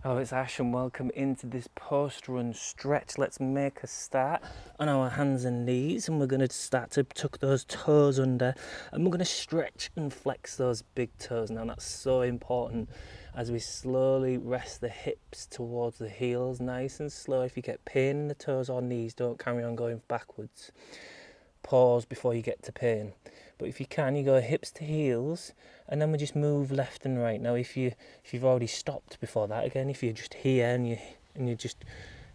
Hello, it's Ash and welcome into this post-run stretch. Let's make a start on our hands and knees and we're going to start to tuck those toes under and we're going to stretch and flex those big toes. Now that's so important as we slowly rest the hips towards the heels, nice and slow. If you get pain in the toes or knees, don't carry on going backwards. Pause before you get to pain. But if you can, you go hips to heels and then we just move left and right. Now if you've already stopped before that, again, if you're just here and you just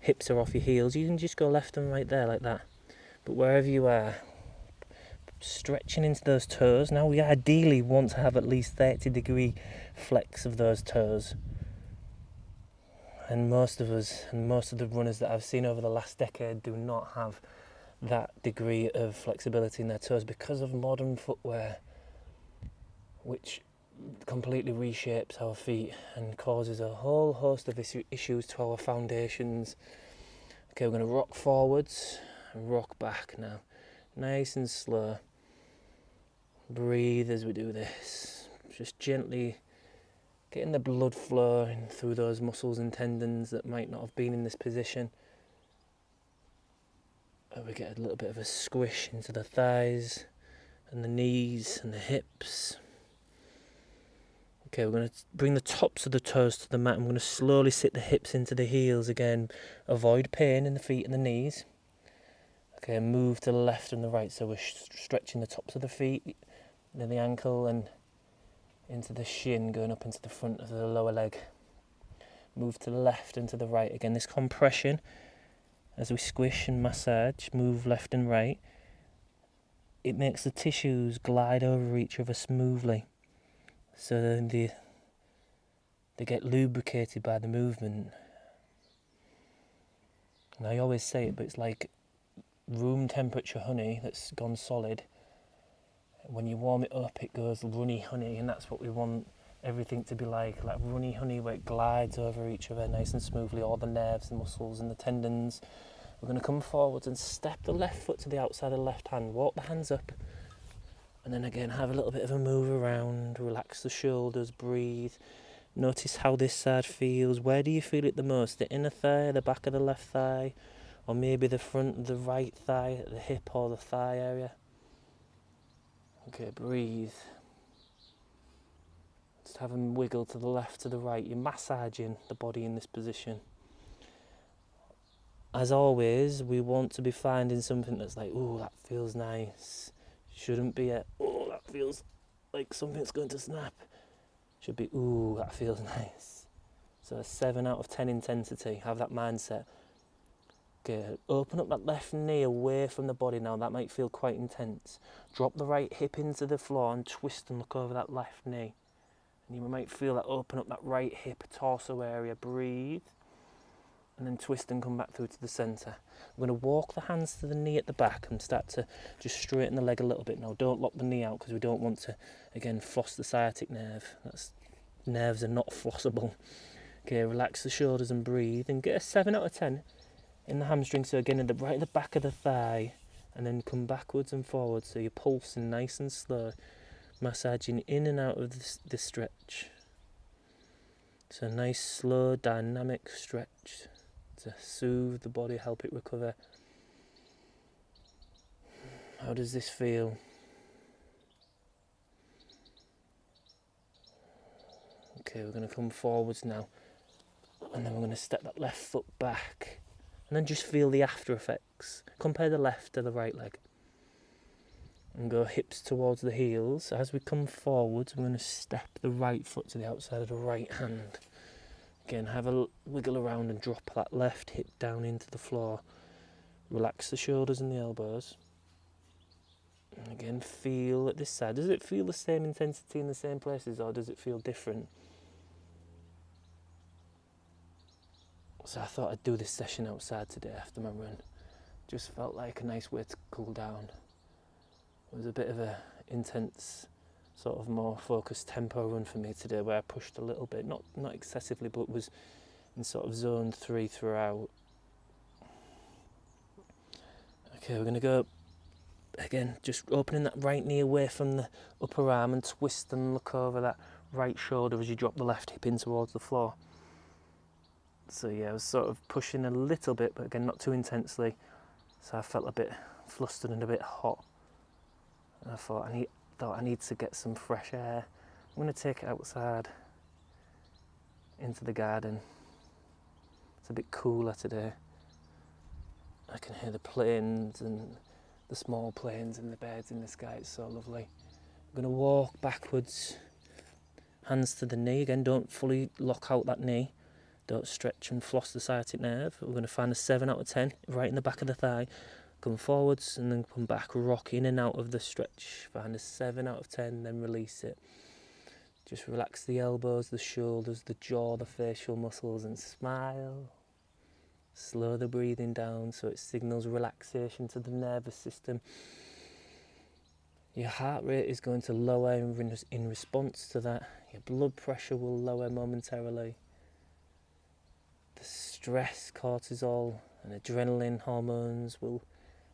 hips are off your heels, you can just go left and right there like that. But wherever you are, stretching into those toes. Now we ideally want to have at least 30-degree flex of those toes. And most of us and most of the runners that I've seen over the last decade do not have that degree of flexibility in their toes because of modern footwear, which completely reshapes our feet and causes a whole host of issues to our foundations. Okay, we're going to rock forwards and rock back now, nice and slow. Breathe as we do this, just gently getting the blood flowing through those muscles and tendons that might not have been in this position. We get a little bit of a squish into the thighs and the knees and the hips. Okay, we're going to bring the tops of the toes to the mat. I'm going to slowly sit the hips into the heels again. Avoid pain in the feet and the knees. Okay, move to the left and the right. So we're stretching the tops of the feet, then the ankle and into the shin, going up into the front of the lower leg. Move to the left and to the right. Again, this compression as we squish and massage, move left and right. It makes the tissues glide over each other smoothly. So then they get lubricated by the movement. And I always say it, but it's like room temperature honey that's gone solid. When you warm it up, it goes runny honey, and that's what we want everything to be like runny honey where it glides over each other nice and smoothly, all the nerves, the muscles and the tendons. We're going to come forwards and step the left foot to the outside of the left hand, walk the hands up, and then again have a little bit of a move around, relax the shoulders, breathe. Notice how this side feels. Where do you feel it the most? The inner thigh, the back of the left thigh, or maybe the front of the right thigh, the hip or the thigh area. Okay, breathe. Just have a wiggle to the left, to the right. You're massaging the body in this position. As always, we want to be finding something that's like, ooh, that feels nice. Shouldn't be a, oh, that feels like something's going to snap. Should be, ooh, that feels nice. So a 7 out of 10 intensity. Have that mindset. Okay, open up that left knee away from the body now. That might feel quite intense. Drop the right hip into the floor and twist and look over that left knee. And you might feel that open up that right hip, torso area. Breathe. And then twist and come back through to the centre. We're going to walk the hands to the knee at the back and start to just straighten the leg a little bit. Now don't lock the knee out because we don't want to, again, floss the sciatic nerve. Nerves are not flossable. Okay, relax the shoulders and breathe and get a 7 out of 10 in the hamstring. So again, right at the back of the thigh and then come backwards and forwards. So you're pulsing nice and slow, massaging in and out of this stretch. So nice, slow, dynamic stretch to soothe the body, help it recover. How does this feel? Okay, we're going to come forwards now, and then we're going to step that left foot back, and then just feel the after effects. Compare the left to the right leg, and go hips towards the heels. As we come forwards, we're going to step the right foot to the outside of the right hand. Again, have a wiggle around and drop that left hip down into the floor. Relax the shoulders and the elbows. And again, feel at this side. Does it feel the same intensity in the same places, or does it feel different? So I thought I'd do this session outside today after my run. Just felt like a nice way to cool down. It was a bit of a intense, sort of more focused tempo run for me today, where I pushed a little bit, not excessively, but was in sort of zone 3 throughout. Okay, we're going to go again, just opening that right knee away from the upper arm and twist and look over that right shoulder as you drop the left hip in towards the floor. So yeah, I was sort of pushing a little bit, but again, not too intensely. So I felt a bit flustered and a bit hot. And I thought I need to get some fresh air. I'm going to take it outside into the garden. It's a bit cooler today. I can hear the planes and the small planes and the birds in the sky. It's so lovely. I'm going to walk backwards, hands to the knee. Again, don't fully lock out that knee. Don't stretch and floss the sciatic nerve. We're going to find a 7 out of 10 right in the back of the thigh. Come forwards and then come back, rock in and out of the stretch. Find a 7 out of 10, then release it. Just relax the elbows, the shoulders, the jaw, the facial muscles, and smile. Slow the breathing down so it signals relaxation to the nervous system. Your heart rate is going to lower in response to that. Your blood pressure will lower momentarily. The stress, cortisol, and adrenaline hormones will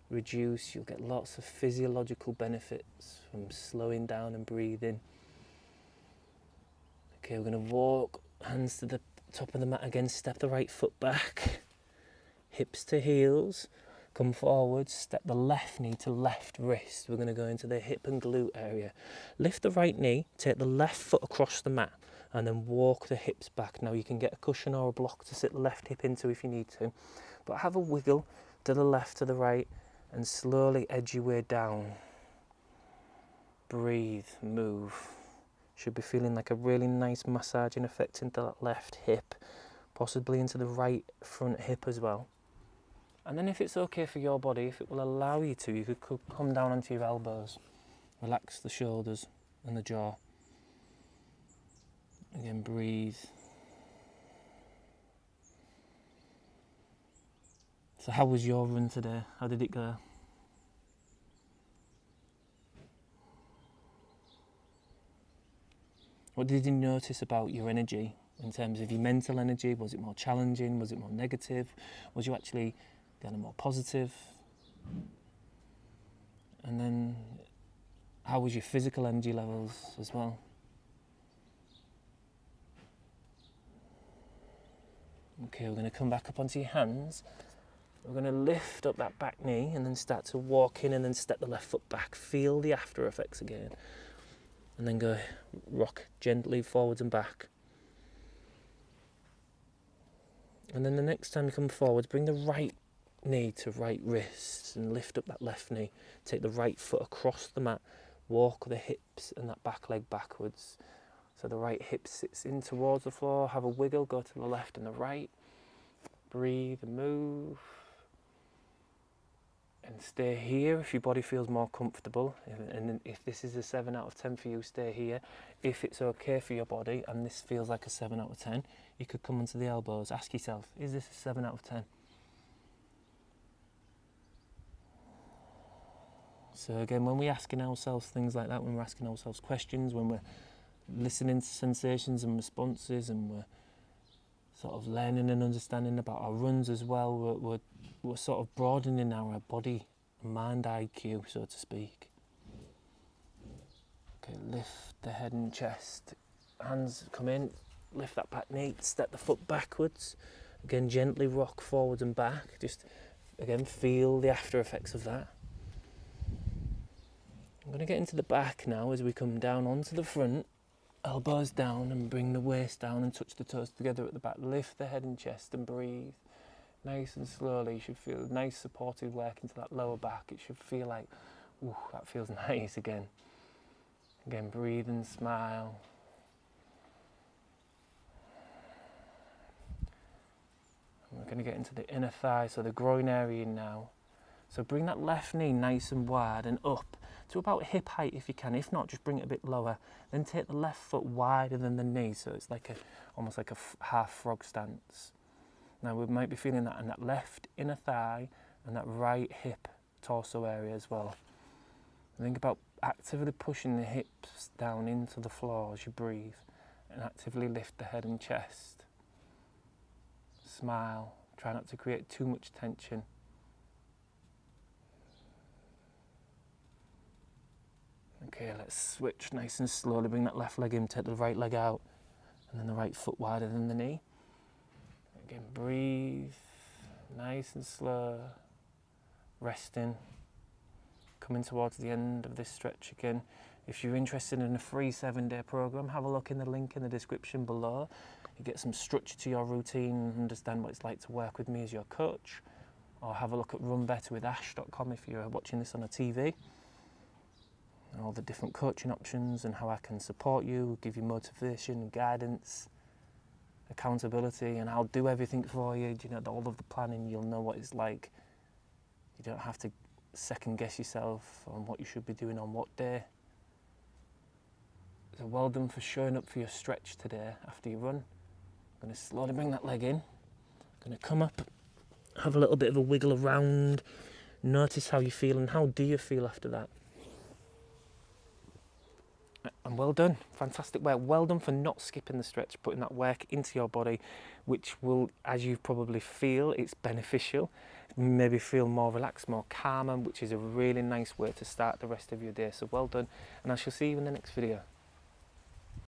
reduce. You'll get lots of physiological benefits from slowing down and breathing. Okay, we're going to walk, hands to the top of the mat again, step the right foot back, hips to heels, come forward, step the left knee to left wrist. We're going to go into the hip and glute area. Lift the right knee, take the left foot across the mat, and then walk the hips back. Now you can get a cushion or a block to sit the left hip into if you need to, but have a wiggle to the left, to the right, and slowly edge your way down. Breathe, move. Should be feeling like a really nice massaging effect into that left hip, possibly into the right front hip as well. And then if it's okay for your body, if it will allow you to, you could come down onto your elbows. Relax the shoulders and the jaw. Again, breathe. So how was your run today? How did it go? What did you notice about your energy in terms of your mental energy? Was it more challenging? Was it more negative? Was you actually kind of more positive? And then how was your physical energy levels as well? Okay, we're going to come back up onto your hands. We're going to lift up that back knee and then start to walk in and then step the left foot back. Feel the after effects again. And then go rock gently forwards and back. And then the next time you come forwards, bring the right knee to right wrist and lift up that left knee. Take the right foot across the mat. Walk the hips and that back leg backwards. So the right hip sits in towards the floor. Have a wiggle, go to the left and the right. Breathe and move. And stay here if your body feels more comfortable. And if this is a 7 out of 10 for you, stay here. If it's okay for your body and this feels like a 7 out of 10, you could come onto the elbows. Ask yourself, is this a 7 out of 10? So again, when we're asking ourselves things like that, when we're asking ourselves questions, when we're listening to sensations and responses, and we're sort of learning and understanding about our runs as well, we're sort of broadening our body and mind IQ, so to speak. Okay, lift the head and chest. Hands come in, lift that back knee, step the foot backwards. Again, gently rock forward and back. Just, again, feel the after effects of that. I'm going to get into the back now as we come down onto the front. Elbows down and bring the waist down and touch the toes together at the back. Lift the head and chest and breathe. Nice and slowly. You should feel nice supportive work into that lower back. It should feel like, ooh, that feels nice again. Again, breathe and smile. And we're going to get into the inner thigh, so the groin area now. So bring that left knee nice and wide and up to about hip height if you can. If not, just bring it a bit lower. Then take the left foot wider than the knee, so it's like almost like a half frog stance. Now we might be feeling that in that left inner thigh and that right hip torso area as well. And think about actively pushing the hips down into the floor as you breathe, and actively lift the head and chest. Smile. Try not to create too much tension. Okay, let's switch nice and slowly. Bring that left leg in, take the right leg out, and then the right foot wider than the knee. Again, breathe, nice and slow, resting, coming towards the end of this stretch again. If you're interested in a free 7-day program, have a look in the link in the description below. You get some structure to your routine and understand what it's like to work with me as your coach. Or have a look at runbetterwithash.com if you're watching this on a TV. And all the different coaching options and how I can support you, give you motivation, guidance, accountability, and I'll do everything for you. You know, all of the planning, you'll know what it's like. You don't have to second guess yourself on what you should be doing on what day. So well done for showing up for your stretch today after you run. I'm going to slowly bring that leg in. I'm going to come up, have a little bit of a wiggle around. Notice how you feel and how do you feel after that. And well done, fantastic work. Well done for not skipping the stretch, putting that work into your body, which will, as you probably feel, it's beneficial. Maybe feel more relaxed, more calmer, which is a really nice way to start the rest of your day. So well done, and I shall see you in the next video.